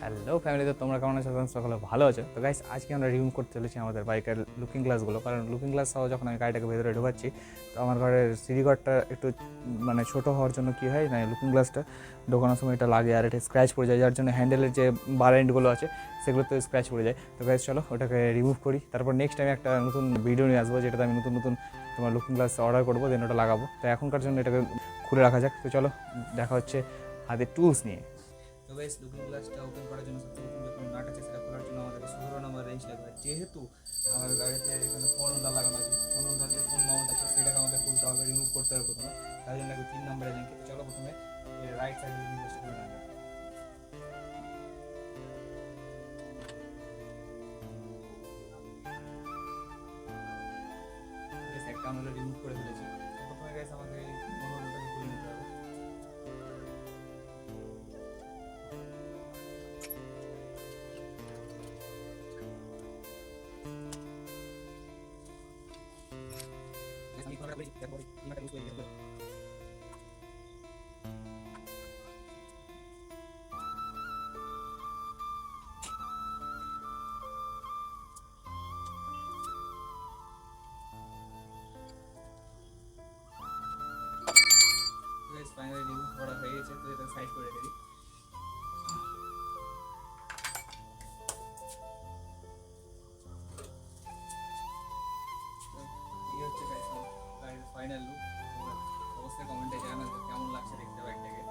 Hello family, তো তোমরা কেমন আছো? সকলে ভালো আছো? তো গাইস, আজকে আমরা রিভিউ করতে চলেছি আমাদের বাইকের লুকিং গ্লাসগুলো। কারণ লুকিং গ্লাস সহ যখন আমি গাড়িটাকে ভেতরে ঢোকাচ্ছি, তো আমার ঘরের সিঁড়িঘরটা একটু মানে ছোটো হওয়ার জন্য কী হয় না, লুকিং গ্লাসটা ঢোকানোর সময় এটা লাগে আর এটা স্ক্র্যাচ পড়ে যায়, যার জন্য হ্যান্ডেলের যে বার এন্ডগুলো আছে সেগুলোতে স্ক্র্যাচ পড়ে যায়। তো গাইস চলো ওটাকে রিমুভ করি, তারপর নেক্সট আমি একটা নতুন ভিডিও নিয়ে আসবো যেটাতে আমি নতুন নতুন তোমার লুকিং গ্লাস অর্ডার করবো, দেন ওটা লাগাবো। তো এখনকার জন্য এটাকে খুলে রাখা যাক। তো চলো দেখা হচ্ছে হাতে টুলস নিয়ে। তো গাইস, লুকিং গ্লাসটা ওপেন করার জন্য সবচেয়ে প্রথম যে কোনো নাট আছে সেটা খোলার জন্য আমাদেরকে 16 নম্বর রেঞ্জ লাগবে। যেহেতু আমার গাড়িতে এখানে ফোন হোল্ডার লাগানো আছে, ফোন হোল্ডার যে ফোন মাউন্ট আছে সেটাকে আমাদের খুলতে হবে, রিমুভ করতে হবে প্রথমে। তার জন্য লাগবে 3 নম্বরের রেঞ্জ। চলো প্রথমে রাইট সাইডে লুকিং গ্লাসটা খুলে নেওয়া যাক। একটা আমরা রিমুভ করে ফেলেছি। প্রথমে গাইস আমাকে ফোন হোল্ডারটাকে খুলে নিতে হবে। ফাইনালি রিমুভ করা হয়ে গেছে, তো এটা সাইড করে রেখে দিই। এই হচ্ছে গাড়ির ফাইনাল লুক। অবশ্যই কমেন্টে জানাবে কেমন লাগছে দেখতে বাইকটাকে।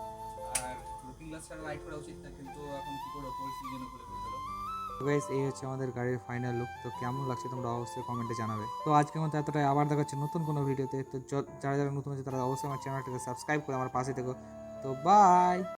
আর লুকিং গ্লাসটা লাইট করা উচিত না, কিন্তু এখন কী করবো, পরিস্থিতির জন্য খুলে ফেলতে হলো। তো গাইস, এই হচ্ছে আমাদের গাড়ির ফাইনাল লুক। তো কেমন লাগছে তোমরা অবশ্যই কমেন্টে জানাবে। তো আজকের মতো এতটাই, আবার দেখা হচ্ছে নতুন কোনো ভিডিওতে। তো যারা যারা নতুন আছে তারা অবশ্যই আমার চ্যানেলটাকে সাবস্ক্রাইব করে আমার পাশে থেকো। তো বাই।